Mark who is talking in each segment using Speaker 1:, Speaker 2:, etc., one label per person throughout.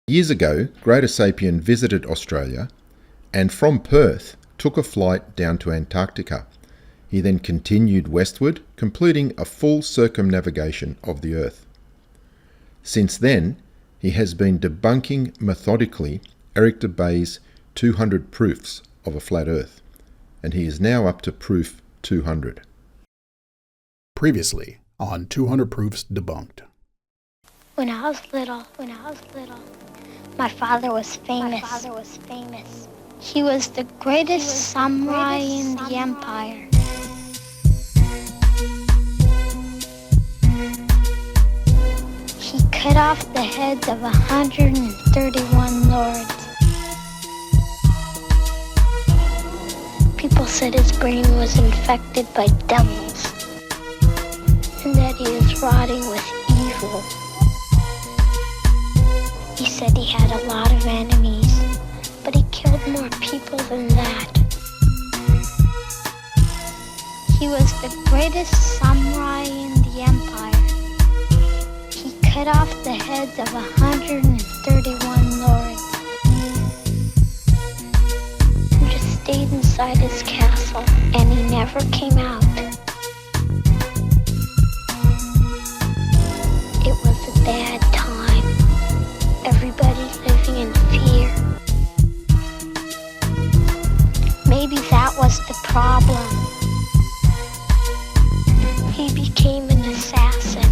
Speaker 1: Years ago, Greater Sapien visited Australia and from Perth took a flight down to Antarctica. He then continued westward, completing a full circumnavigation of the Earth. Since then, he has been debunking methodically Eric Dubay's 200 proofs of a flat Earth, and he is now up to proof 200.
Speaker 2: Previously on 200 Proofs Debunked.
Speaker 3: When I was little, my father was famous. He was the greatest samurai in the empire. He cut off the heads of 131 lords. People said his brain was infected by devils, and that he was rotting with evil. He said he had a lot of enemies, but he killed more people than that. He was the greatest samurai in the empire. He cut off the heads of 131 lords. He just stayed inside his castle, and he never came out. It was a bad time. Everybody living in fear. Maybe that was the problem. He became an assassin.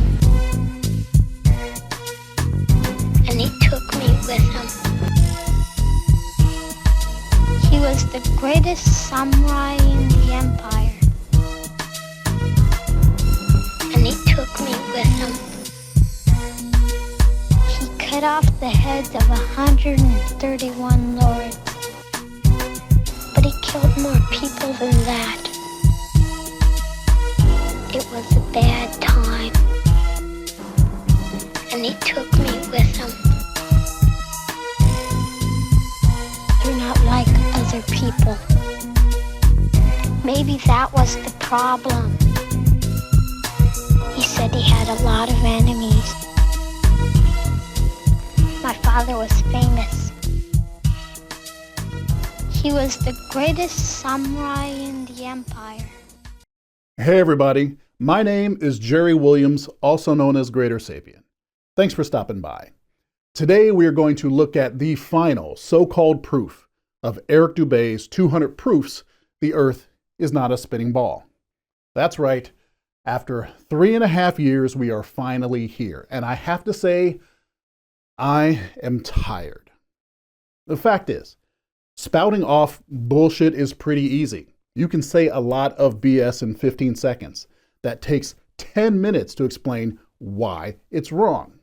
Speaker 3: And he took me with him. He was the greatest samurai in the empire. And he took me with him. Cut off the heads of 131 lords. But he killed more people than that. It was a bad time. And he took me with him. They're not like other people. Maybe that was the problem. He said he had a lot of enemies. My father was famous. He was the greatest samurai in the empire.
Speaker 2: Hey everybody, my name is Jerry Williams, also known as Greater Sapien. Thanks for stopping by. Today we are going to look at the final so-called proof of Eric Dubay's 200 proofs the Earth is not a spinning ball. That's right, after 3.5 years we are finally here, and I have to say, I am tired. The fact is, spouting off bullshit is pretty easy. You can say a lot of BS in 15 seconds. That takes 10 minutes to explain why it's wrong.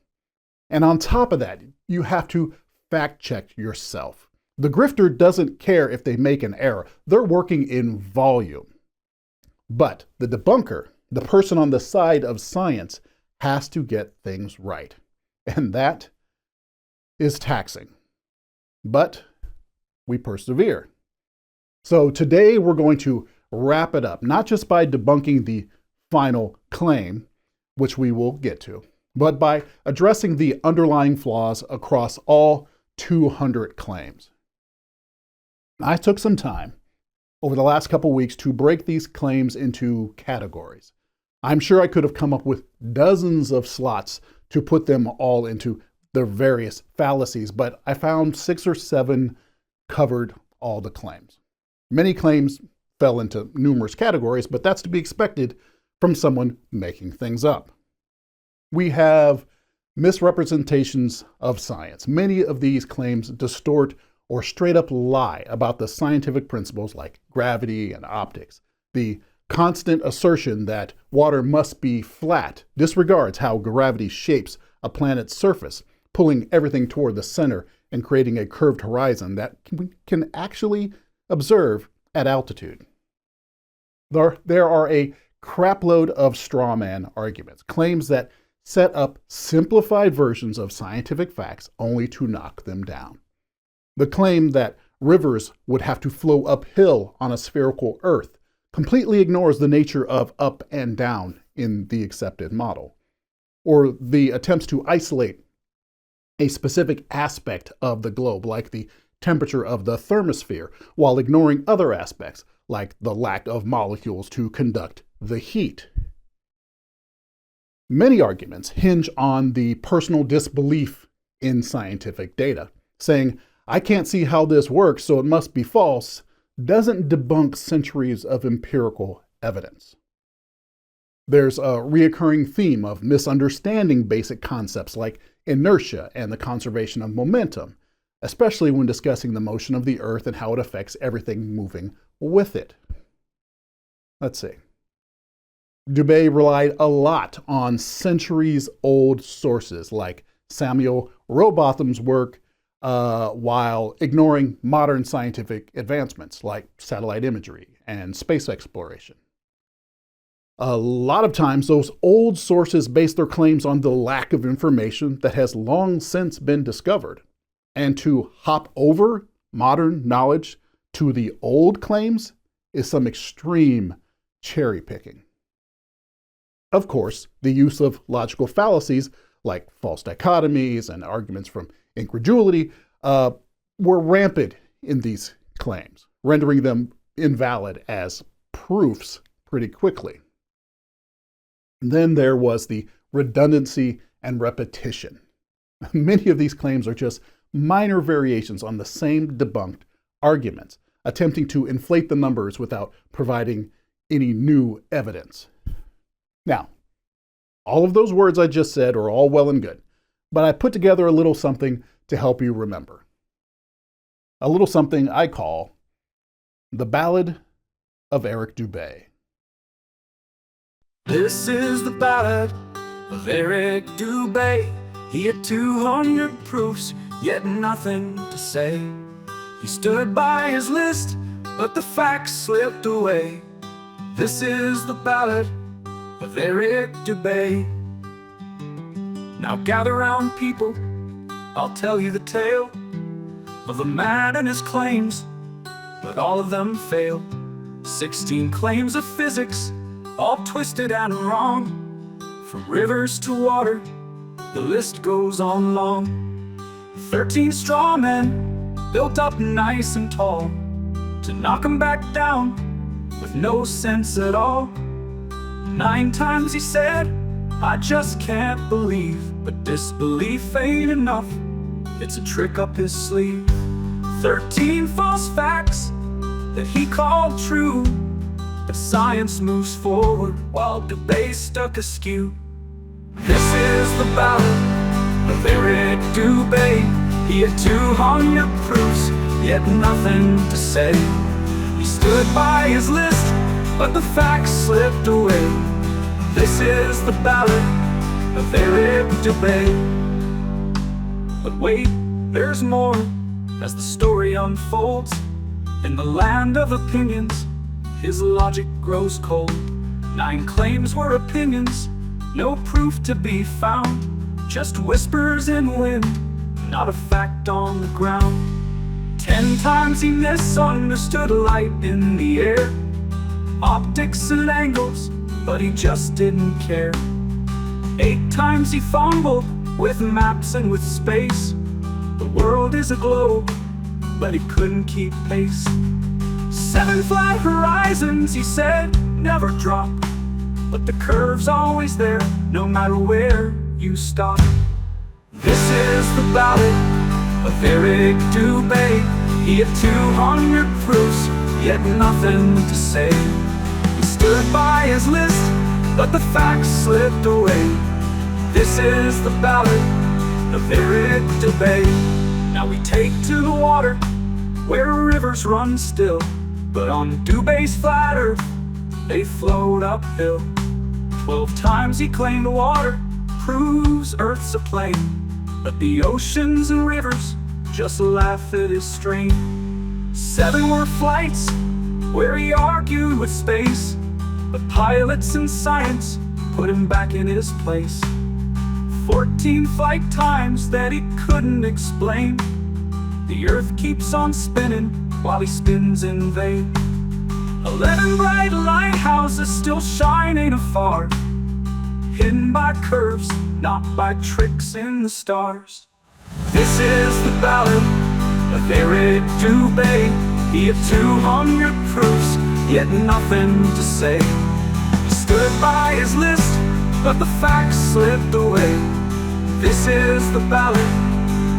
Speaker 2: And on top of that, you have to fact check yourself. The grifter doesn't care if they make an error. They're working in volume. But the debunker, the person on the side of science, has to get things right. And that is taxing, but we persevere. So today we're going to wrap it up, not just by debunking the final claim, which we will get to, but by addressing the underlying flaws across all 200 claims. I took some time over the last couple weeks to break these claims into categories. I'm sure I could have come up with dozens of slots to put them all into their various fallacies, but I found 6 or 7 covered all the claims. Many claims fell into numerous categories, but that's to be expected from someone making things up. We have misrepresentations of science. Many of these claims distort or straight up lie about the scientific principles like gravity and optics. The constant assertion that water must be flat disregards how gravity shapes a planet's surface, pulling everything toward the center and creating a curved horizon that we can actually observe at altitude. There are a crapload of straw man arguments, claims that set up simplified versions of scientific facts only to knock them down. The claim that rivers would have to flow uphill on a spherical Earth completely ignores the nature of up and down in the accepted model, or the attempts to isolate a specific aspect of the globe, like the temperature of the thermosphere, while ignoring other aspects, like the lack of molecules to conduct the heat. Many arguments hinge on the personal disbelief in scientific data. Saying, "I can't see how this works, so it must be false," doesn't debunk centuries of empirical evidence. There's a reoccurring theme of misunderstanding basic concepts like inertia and the conservation of momentum, especially when discussing the motion of the Earth and how it affects everything moving with it. Let's see. Dubay relied a lot on centuries-old sources like Samuel Rowbotham's work, while ignoring modern scientific advancements like satellite imagery and space exploration. A lot of times, those old sources base their claims on the lack of information that has long since been discovered. And to hop over modern knowledge to the old claims is some extreme cherry picking. Of course, the use of logical fallacies like false dichotomies and arguments from incredulity were rampant in these claims, rendering them invalid as proofs pretty quickly. Then there was the redundancy and repetition. Many of these claims are just minor variations on the same debunked arguments, attempting to inflate the numbers without providing any new evidence. Now, all of those words I just said are all well and good, but I put together a little something to help you remember. A little something I call the Ballad of Eric Dubay.
Speaker 4: This is the ballad of Eric Dubay. He had 200 proofs, yet nothing to say. He stood by his list, but the facts slipped away. This is the ballad of Eric Dubay. Now gather round, people, I'll tell you the tale of the man and his claims, but all of them fail. 16 claims of physics, all twisted and wrong. From rivers to water, the list goes on long. 13 straw men, built up nice and tall, to knock him back down with no sense at all. 9 times he said, "I just can't believe," but disbelief ain't enough, it's a trick up his sleeve. 13 false facts that he called true, but science moves forward while Dubay stuck askew. This is the ballad of Eric Dubay. He had 200 proofs, yet nothing to say. He stood by his list, but the facts slipped away. This is the ballad of Eric Dubay. But wait, there's more as the story unfolds. In the land of opinions, his logic grows cold. 9 claims were opinions, no proof to be found. Just whispers in wind, not a fact on the ground. 10 times he misunderstood light in the air, optics and angles, but he just didn't care. 8 times he fumbled with maps and with space. The world is a globe, but he couldn't keep pace. 7 flat horizons, he said, never drop, but the curve's always there, no matter where you stop. This is the ballad of Eric Dubay. He had 200 proofs, yet nothing to say. He stood by his list, but the facts slipped away. This is the ballad of Eric Dubay. Now we take to the water, where rivers run still, but on Dubay's flat earth, they float uphill. 12 times he claimed the water proves Earth's a plain, but the oceans and rivers just laugh at his strain. 7 were flights where he argued with space, but pilots and science put him back in his place. 14 flight times that he couldn't explain. The Earth keeps on spinning while he spins in vain. 11 bright lighthouses still shining afar, hidden by curves, not by tricks in the stars. This is the ballad of Eric Dubay. He had 200 proofs, yet nothing to say. He stood by his list, but the facts slipped away. This is the ballad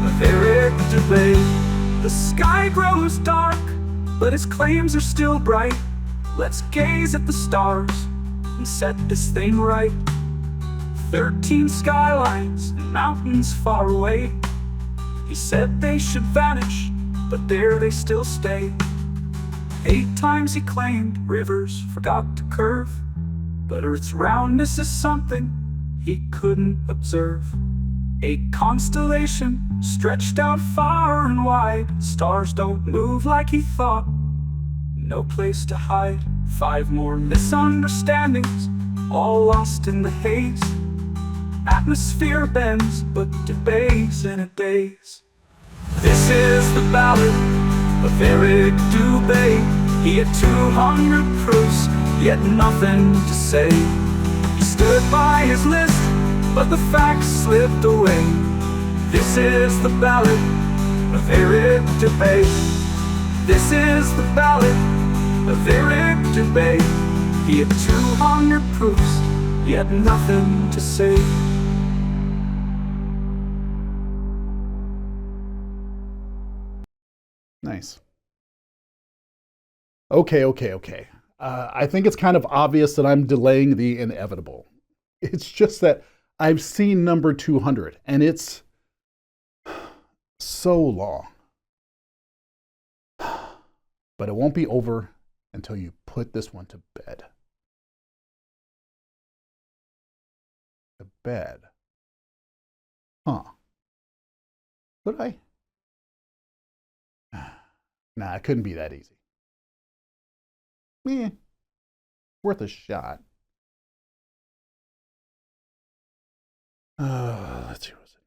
Speaker 4: of Eric Dubay. The sky grows dark, but his claims are still bright. Let's gaze at the stars and set this thing right. 13 skylines and mountains far away. He said they should vanish, but there they still stay. 8 times he claimed rivers forgot to curve, but Earth's roundness is something he couldn't observe. A constellation stretched out far and wide. Stars don't move like he thought, no place to hide. 5 more misunderstandings, all lost in the haze. Atmosphere bends, but debays in a daze. This is the ballad of Eric Dubay. He had 200 proofs, yet nothing to say. He stood by his list, but the facts slipped away. This is the ballad of Eric Dubay. This is the ballad of Eric Dubay. He had 200 proofs, yet nothing to say.
Speaker 2: Nice. Okay. I think it's kind of obvious that I'm delaying the inevitable. It's just that I've seen number 200, and it's so long. But it won't be over until you put this one to bed. To bed. Huh. Could I? Nah, it couldn't be that easy. Worth a shot. Let's see what's it.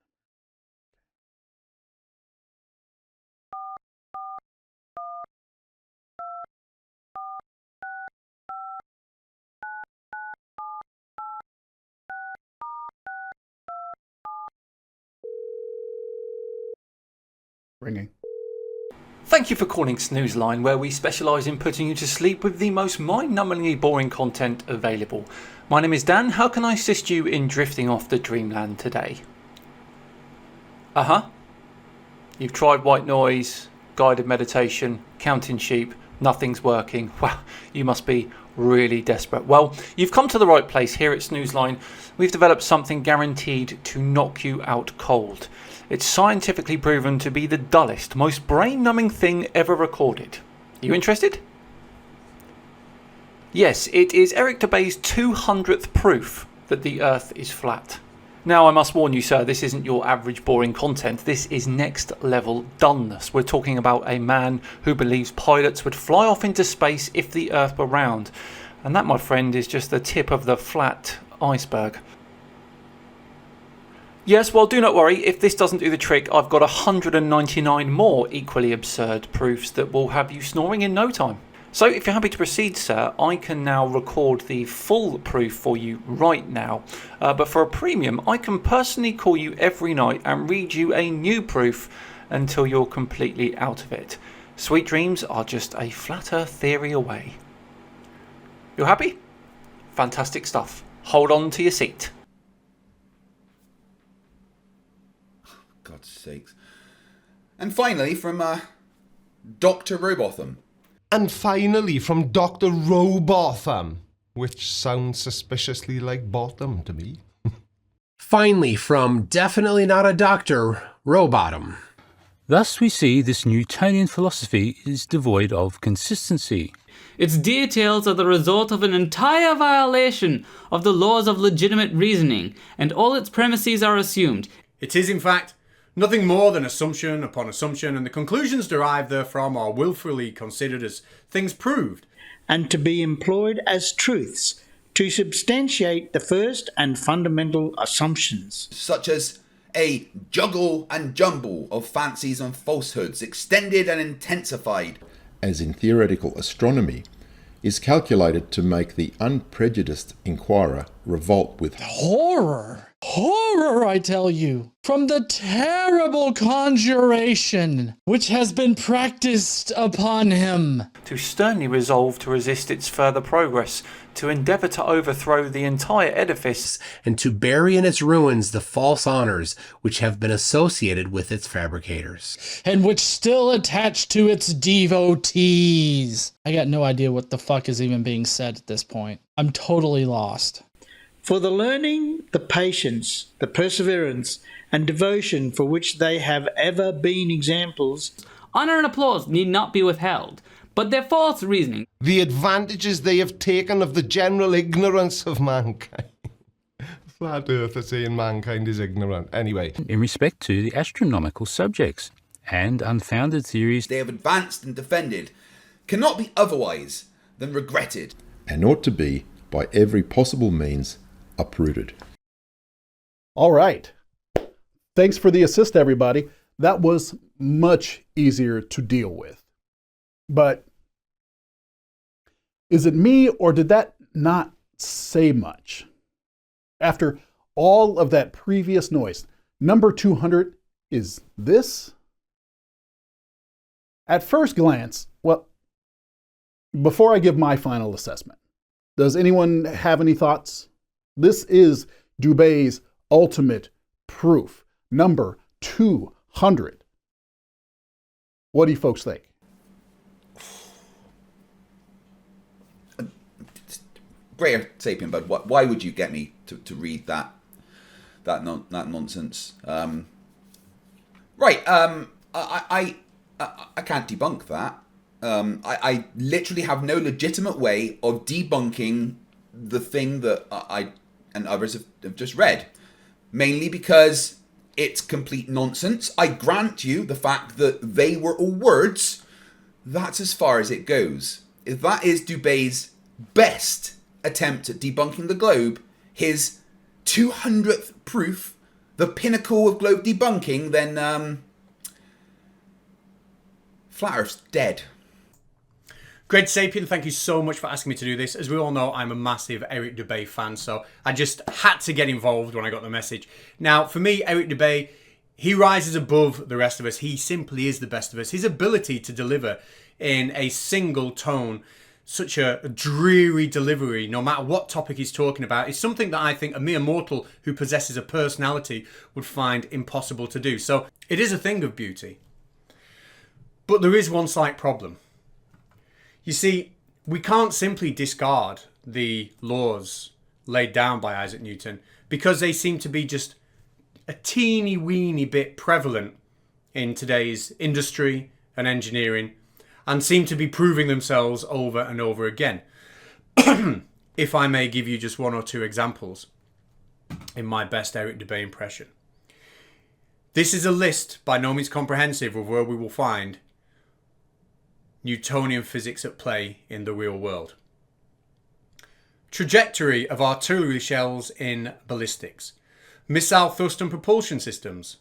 Speaker 2: Ringing.
Speaker 5: Thank you for calling Snooze Line, where we specialise in putting you to sleep with the most mind-numbingly boring content available. My name is Dan. How can I assist you in drifting off the dreamland today? You've tried white noise, guided meditation, counting sheep. Nothing's working. Wow, you must be really desperate. Well, you've come to the right place. Here at Snooze Line, we've developed something guaranteed to knock you out cold. It's scientifically proven to be the dullest, most brain-numbing thing ever recorded. You interested? Yes, it is Eric Dubay's 200th proof that the Earth is flat. Now, I must warn you, sir, this isn't your average boring content. This is next-level dullness. We're talking about a man who believes pilots would fly off into space if the Earth were round. And that, my friend, is just the tip of the flat iceberg. Yes, well, do not worry. If this doesn't do the trick, I've got 199 more equally absurd proofs that will have you snoring in no time. So if you're happy to proceed, sir, I can now record the full proof for you right now. But for a premium, I can personally call you every night and read you a new proof until you're completely out of it. Sweet dreams are just a flat earth theory away. You're happy? Fantastic stuff. Hold on to your seat.
Speaker 6: God's sakes. And finally from Dr. Rowbotham.
Speaker 7: And finally from Dr. Rowbotham, which sounds suspiciously like bottom to me.
Speaker 8: Finally from definitely not a doctor, Rowbotham.
Speaker 9: Thus we see this Newtonian philosophy is devoid of consistency.
Speaker 10: Its details are the result of an entire violation of the laws of legitimate reasoning, and all its premises are assumed.
Speaker 11: It is, in fact, nothing more than assumption upon assumption, and the conclusions derived therefrom are willfully considered as things proved,
Speaker 12: and to be employed as truths, to substantiate the first and fundamental assumptions.
Speaker 6: Such as a juggle and jumble of fancies and falsehoods, extended and intensified,
Speaker 1: as in theoretical astronomy, is calculated to make the unprejudiced inquirer revolt with
Speaker 8: horror
Speaker 13: horror, I tell you, from the terrible conjuration which has been practiced upon him.
Speaker 5: To sternly resolve to resist its further progress, to endeavour to overthrow the entire edifice,
Speaker 8: and to bury in its ruins the false honours which have been associated with its fabricators,
Speaker 13: and which still attach to its devotees. I got no idea what the fuck is even being said at this point. I'm totally lost.
Speaker 12: For the learning, the patience, the perseverance, and devotion for which they have ever been examples,
Speaker 10: honour and applause need not be withheld, but their false reasoning,
Speaker 7: the advantages they have taken of the general ignorance of mankind. Flat Earther saying mankind is ignorant. Anyway.
Speaker 9: In respect to the astronomical subjects and unfounded theories
Speaker 6: they have advanced and defended, cannot be otherwise than regretted,
Speaker 1: and ought to be, by every possible means, uprooted.
Speaker 2: All right. Thanks for the assist, everybody. That was much easier to deal with. But is it me, or did that not say much? After all of that previous noise, number 200 is this? At first glance, well, before I give my final assessment, does anyone have any thoughts? This is Dubay's ultimate proof, number 200. What do you folks think?
Speaker 6: Greater Sapien, but why would you get me to read that nonsense? Right. I can't debunk that. I literally have no legitimate way of debunking the thing that I and others have just read, mainly because it's complete nonsense. I grant you the fact that they were all words. That's as far as it goes. If that is Dubay's best attempt at debunking the globe, his 200th proof, the pinnacle of globe debunking, then Flat Earth's dead.
Speaker 11: Great Sapien, thank you so much for asking me to do this. As we all know, I'm a massive Eric Dubay fan, so I just had to get involved when I got the message. Now, for me, Eric Dubay, he rises above the rest of us. He simply is the best of us. His ability to deliver in a single tone such a dreary delivery, no matter what topic he's talking about, is something that I think a mere mortal who possesses a personality would find impossible to do. So it is a thing of beauty. But there is one slight problem. You see, we can't simply discard the laws laid down by Isaac Newton because they seem to be just a teeny weeny bit prevalent in today's industry and engineering, and seem to be proving themselves over and over again. If I may give you just one or two examples in my best Eric Dubay impression. This is a list by no means comprehensive of where we will find Newtonian physics at play in the real world. Trajectory of artillery shells in ballistics. Missile thrust and propulsion systems.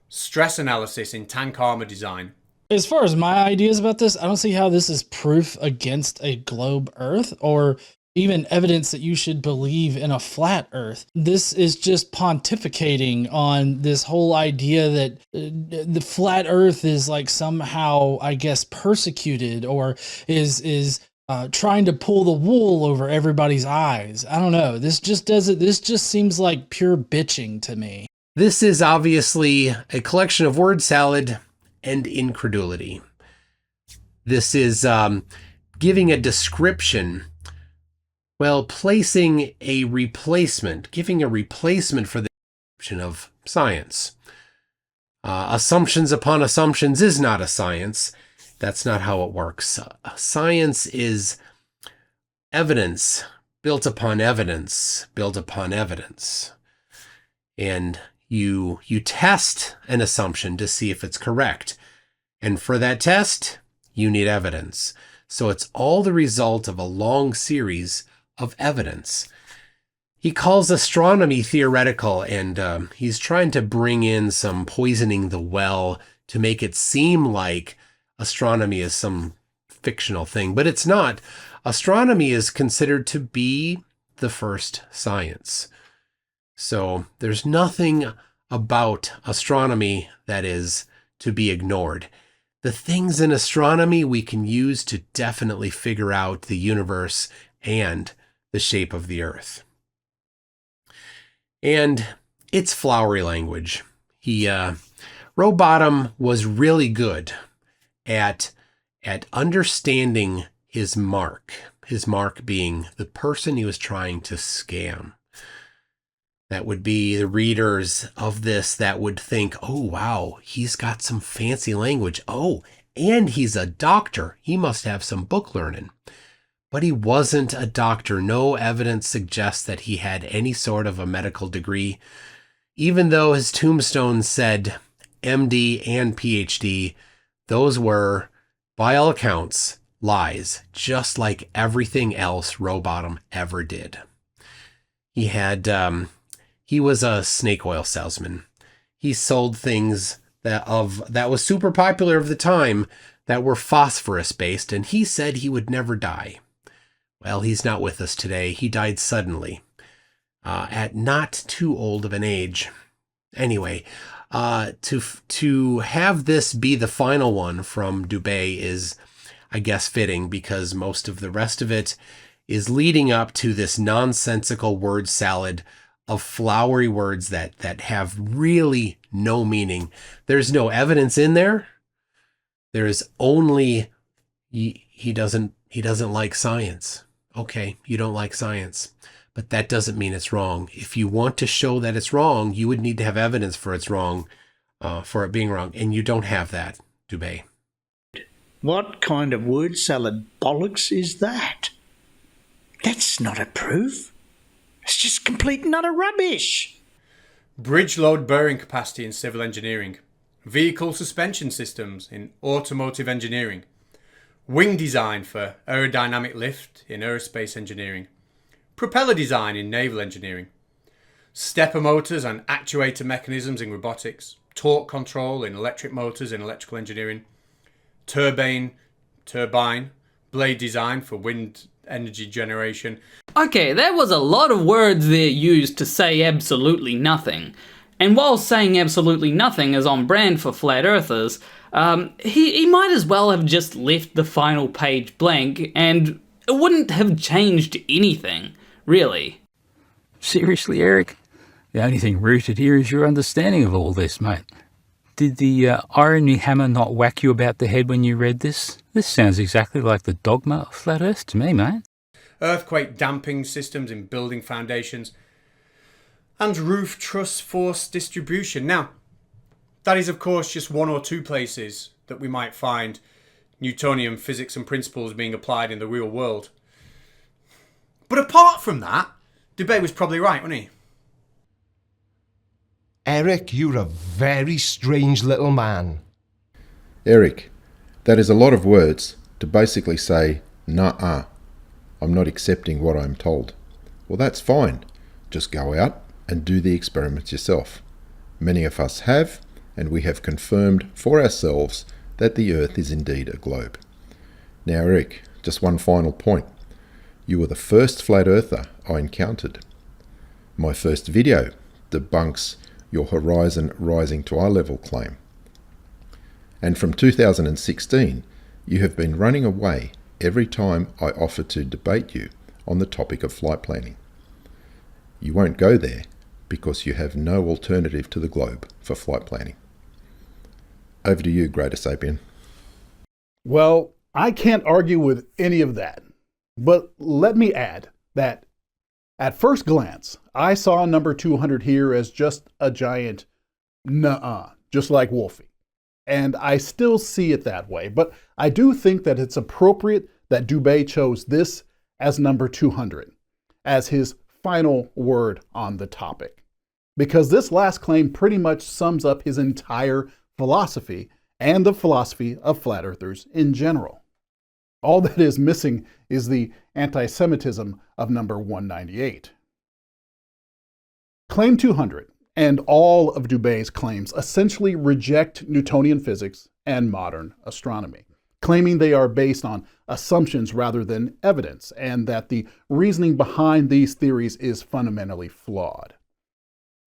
Speaker 11: Stress analysis in tank armor design.
Speaker 13: As far as my ideas about this, I don't see how this is proof against a globe Earth or even evidence that you should believe in a flat Earth. This is just pontificating on this whole idea that the flat Earth is like somehow, I guess, persecuted or is trying to pull the wool over everybody's eyes. I don't know. This just seems like pure bitching to me.
Speaker 8: This is obviously a collection of word salad and incredulity. This is giving a description, well, placing a replacement, giving a replacement for the description of science. Assumptions upon assumptions is not a science. That's not how it works. Science is evidence built upon evidence, built upon evidence. And you test an assumption to see if it's correct. And for that test, you need evidence. So it's all the result of a long series of evidence. He calls astronomy theoretical, and he's trying to bring in some poisoning the well to make it seem like astronomy is some fictional thing, but it's not. Astronomy is considered to be the first science. So there's nothing about astronomy that is to be ignored. The things in astronomy we can use to definitely figure out the universe and the shape of the Earth. And it's flowery language. Rowbotham was really good at understanding his mark being the person he was trying to scam. That would be the readers of this that would think, oh, wow, he's got some fancy language. Oh, and he's a doctor. He must have some book learning. But he wasn't a doctor. No evidence suggests that he had any sort of a medical degree, even though his tombstone said MD and PhD. Those were, by all accounts, lies, just like everything else Rowbotham ever did. He was a snake oil salesman. He sold things that was super popular of the time that were phosphorus based, and he said he would never die. Well, he's not with us today. He died suddenly, at not too old of an age. Anyway, to have this be the final one from Dubay is, I guess, fitting, because most of the rest of it is leading up to this nonsensical word salad of flowery words that have really no meaning. There's no evidence in there. There is only he doesn't like science. Okay, you don't like science, but that doesn't mean it's wrong. If you want to show that it's wrong, you would need to have evidence for it's wrong, for it being wrong, and you don't have that, Dubay.
Speaker 12: What kind of word salad bollocks is that? That's not a proof. It's just complete and utter rubbish.
Speaker 11: Bridge load bearing capacity in civil engineering. Vehicle suspension systems in automotive engineering. Wing design for aerodynamic lift in aerospace engineering. Propeller design in naval engineering. Stepper motors and actuator mechanisms in robotics. Torque control in electric motors in electrical engineering. Turbine, blade design for wind energy generation.
Speaker 10: Okay, there was a lot of words there used to say absolutely nothing. And while saying absolutely nothing is on brand for flat earthers, he might as well have just left the final page blank, and it wouldn't have changed anything, really.
Speaker 9: Seriously, Eric? The only thing rooted here is your understanding of all this, mate. Did the irony hammer not whack you about the head when you read this? This sounds exactly like the dogma of flat earth to me, mate.
Speaker 11: Earthquake damping systems in building foundations. And roof truss force distribution. Now, that is of course just one or two places that we might find Newtonian physics and principles being applied in the real world. But apart from that, Dubay was probably right, wasn't he?
Speaker 7: Eric, you're a very strange little man.
Speaker 1: Eric, that is a lot of words to basically say, nah, I'm not accepting what I'm told. Well, that's fine. Just go out and do the experiments yourself. Many of us have, and we have confirmed for ourselves that the Earth is indeed a globe. Now, Eric, just one final point. You were the first flat earther I encountered. My first video debunks your horizon rising to eye level claim. And from 2016, you have been running away every time I offer to debate you on the topic of flight planning. You won't go there because you have no alternative to the globe for flight planning. Over to you, Greater Sapien.
Speaker 2: Well, I can't argue with any of that. But let me add that at first glance, I saw number 200 here as just a giant nuh-uh, just like Wolfie. And I still see it that way. But I do think that it's appropriate that Dubay chose this as number 200, as his final word on the topic. Because this last claim pretty much sums up his entire philosophy and the philosophy of flat earthers in general. All that is missing is the anti-Semitism of number 198. Claim 200 and all of Dubay's claims essentially reject Newtonian physics and modern astronomy, claiming they are based on assumptions rather than evidence, and that the reasoning behind these theories is fundamentally flawed.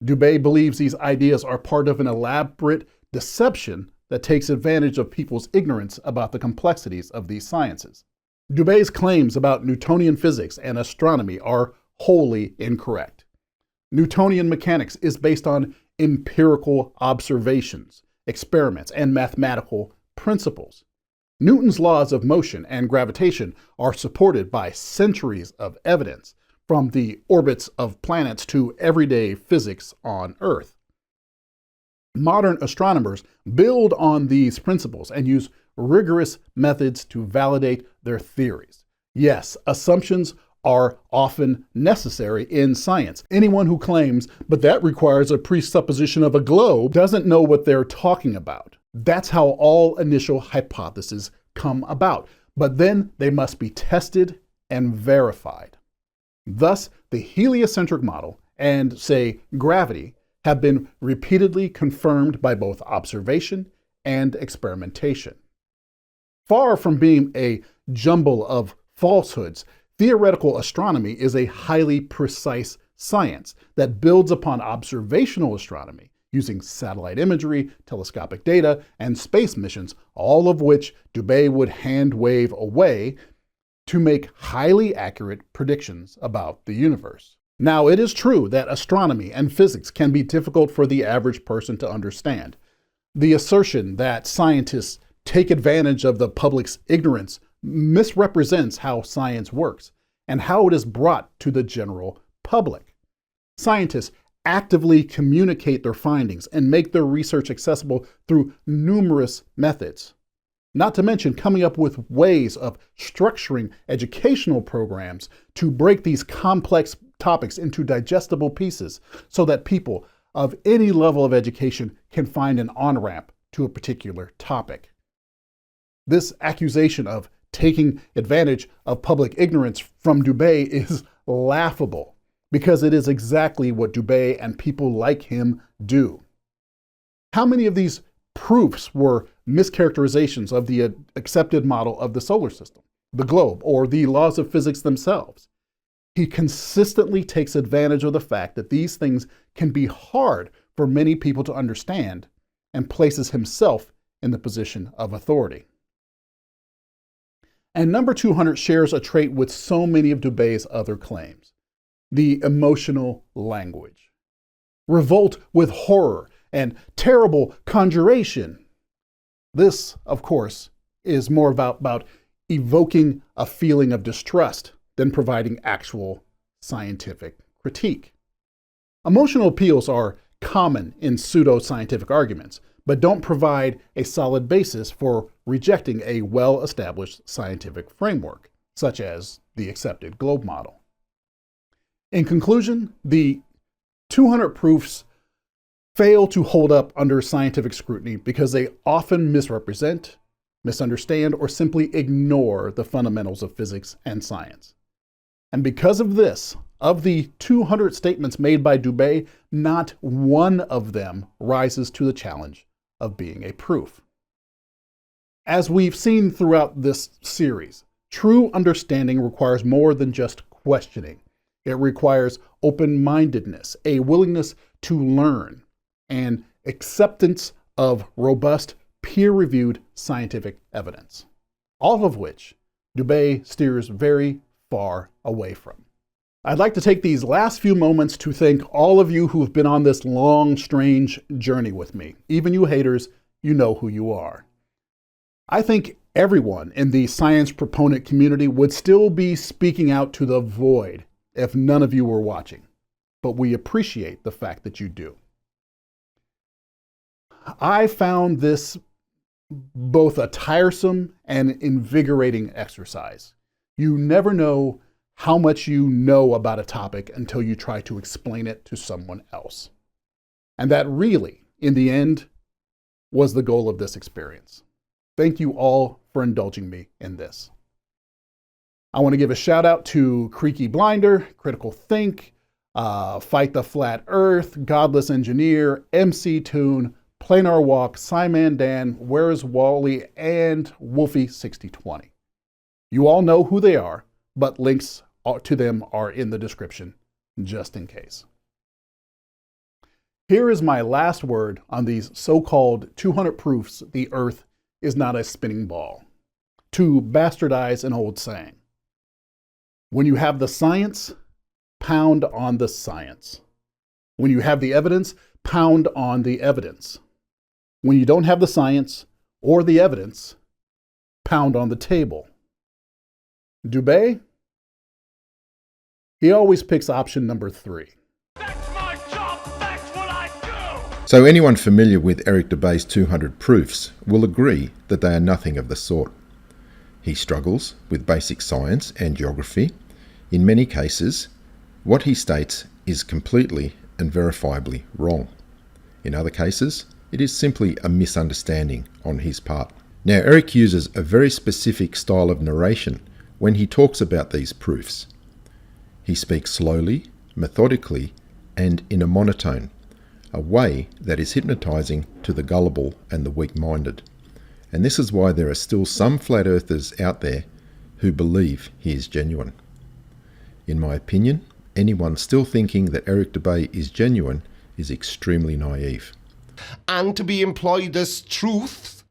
Speaker 2: Dubay believes these ideas are part of an elaborate deception that takes advantage of people's ignorance about the complexities of these sciences. Dubay's claims about Newtonian physics and astronomy are wholly incorrect. Newtonian mechanics is based on empirical observations, experiments, and mathematical principles. Newton's laws of motion and gravitation are supported by centuries of evidence, from the orbits of planets to everyday physics on Earth. Modern astronomers build on these principles and use rigorous methods to validate their theories. Yes, assumptions are often necessary in science. Anyone who claims, but that requires a presupposition of a globe, doesn't know what they're talking about. That's how all initial hypotheses come about, but then they must be tested and verified. Thus, the heliocentric model and, say, gravity have been repeatedly confirmed by both observation and experimentation. Far from being a jumble of falsehoods, theoretical astronomy is a highly precise science that builds upon observational astronomy using satellite imagery, telescopic data, and space missions, all of which Dubay would hand-wave away to make highly accurate predictions about the universe. Now, it is true that astronomy and physics can be difficult for the average person to understand. The assertion that scientists take advantage of the public's ignorance misrepresents how science works and how it is brought to the general public. Scientists actively communicate their findings and make their research accessible through numerous methods. Not to mention coming up with ways of structuring educational programs to break these complex topics into digestible pieces so that people of any level of education can find an on-ramp to a particular topic. This accusation of taking advantage of public ignorance from Dubay is laughable, because it is exactly what Dubay and people like him do. How many of these proofs were mischaracterizations of the accepted model of the solar system, the globe, or the laws of physics themselves? He consistently takes advantage of the fact that these things can be hard for many people to understand and places himself in the position of authority. And number 200 shares a trait with so many of Dubay's other claims: the emotional language. Revolt with horror and terrible conjuration. This, of course, is more about evoking a feeling of distrust than providing actual scientific critique. Emotional appeals are common in pseudo-scientific arguments, but don't provide a solid basis for rejecting a well-established scientific framework, such as the accepted globe model. In conclusion, the 200 proofs fail to hold up under scientific scrutiny because they often misrepresent, misunderstand, or simply ignore the fundamentals of physics and science. And because of this, of the 200 statements made by Dubay, not one of them rises to the challenge of being a proof. As we've seen throughout this series, true understanding requires more than just questioning. It requires open-mindedness, a willingness to learn, and acceptance of robust, peer-reviewed scientific evidence, all of which Dubay steers very far away from. I'd like to take these last few moments to thank all of you who've been on this long, strange journey with me. Even you haters, you know who you are. I think everyone in the science proponent community would still be speaking out to the void if none of you were watching, but we appreciate the fact that you do. I found this both a tiresome and invigorating exercise. You never know how much you know about a topic until you try to explain it to someone else. And that really, in the end, was the goal of this experience. Thank you all for indulging me in this. I want to give a shout out to Creaky Blinder, Critical Think, Fight the Flat Earth, Godless Engineer, MC Tune, Planar Walk, Simon Dan, Where's Wally, and Wolfie6020. You all know who they are, but links to them are in the description, just in case. Here is my last word on these so-called 200 proofs the Earth is not a spinning ball. To bastardize an old saying. When you have the science, pound on the science. When you have the evidence, pound on the evidence. When you don't have the science or the evidence, pound on the table. Dubay? He always picks option number 3.
Speaker 1: So anyone familiar with Eric Dubay's 200 proofs will agree that they are nothing of the sort. He struggles with basic science and geography. In many cases, what he states is completely and verifiably wrong. In other cases, it is simply a misunderstanding on his part. Now, Eric uses a very specific style of narration when he talks about these proofs. He speaks slowly, methodically, and in a monotone, a way that is hypnotizing to the gullible and the weak-minded. And this is why there are still some flat earthers out there who believe he is genuine. In my opinion, anyone still thinking that Eric Dubay is genuine is extremely naive.
Speaker 7: And to be employed as truth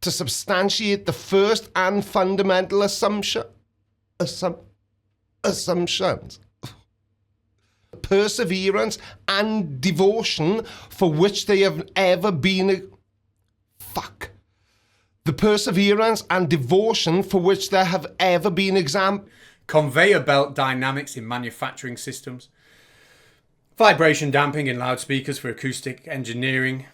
Speaker 7: to substantiate the first and fundamental assumptions. Perseverance and devotion for which they have ever been... The perseverance and devotion for which there have ever been
Speaker 11: conveyor belt dynamics in manufacturing systems, vibration damping in loudspeakers for acoustic engineering,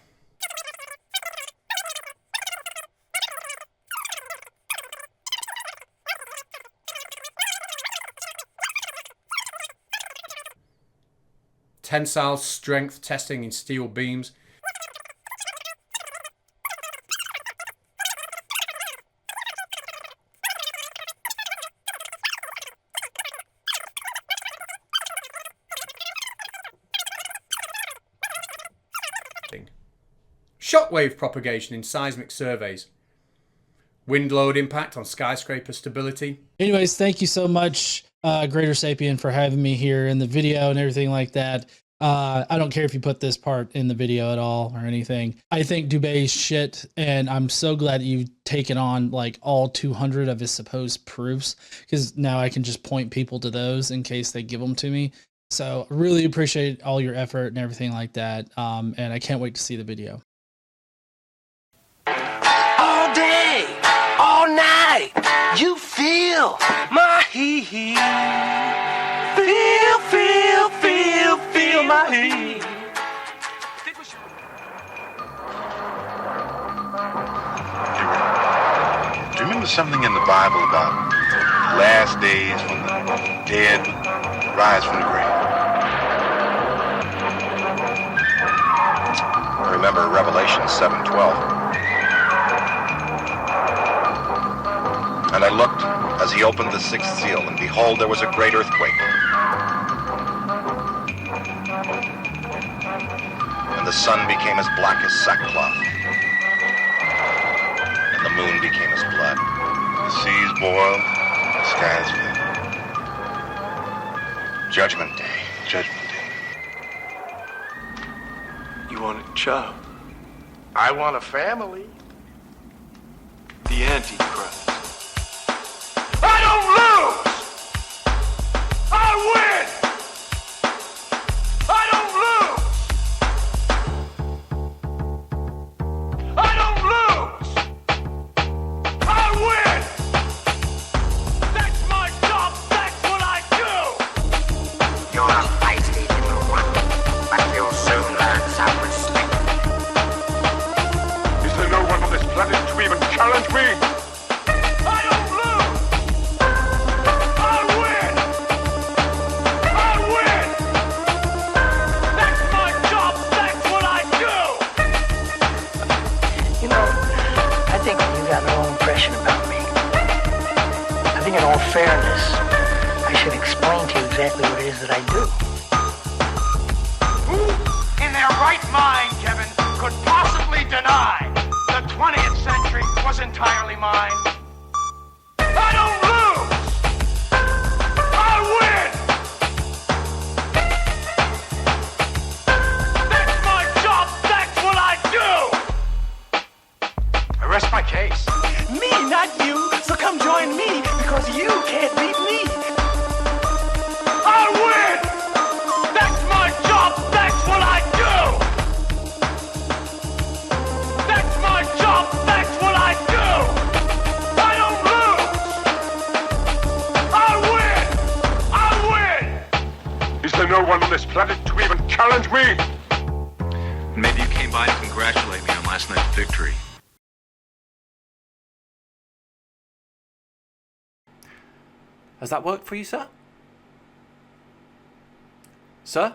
Speaker 11: tensile strength testing in steel beams, shockwave propagation in seismic surveys, wind load impact on skyscraper stability.
Speaker 13: Anyways, thank you so much, Greater Sapien, for having me here in the video and everything like that. I don't care if you put this part in the video at all or anything. I think Dubay's shit, and I'm so glad that you've taken on like all 200 of his supposed proofs, because now I can just point people to those in case they give them to me. So I really appreciate all your effort and everything like that. And I can't wait to see the video.
Speaker 14: All day, all night, you feel my heat. Feel my heat.
Speaker 15: Do you remember something in the Bible about last days when the dead rise from the grave? I remember Revelation 7:12. And I looked as he opened the sixth seal, and behold, there was a great earthquake. And the sun became as black as sackcloth, and the moon became as blood. The seas boiled, the skies fell. Judgment Day, Judgment Day.
Speaker 14: You want a child? I want a family. The Antichrist. I don't lose! I win! I don't lose! I don't lose! I win! That's my job, that's what I do!
Speaker 16: You're a feisty little one, but you'll soon learn some respect.
Speaker 14: Is there no one on this planet to even challenge me?
Speaker 12: In all fairness, I should explain to you exactly what it is that I do.
Speaker 14: Who in their right mind, Kevin, could possibly deny the 20th century was entirely mine? I don't lose! I win! That's my face. Me, not you, so come join me, because you can't beat me. I win! That's my job, that's what I do! That's my job, that's what I do! I don't lose! I win!
Speaker 15: Is there no one on this planet to even challenge me?
Speaker 17: Maybe you came by to congratulate me on last night's victory.
Speaker 5: Has that worked for you, sir? Sir?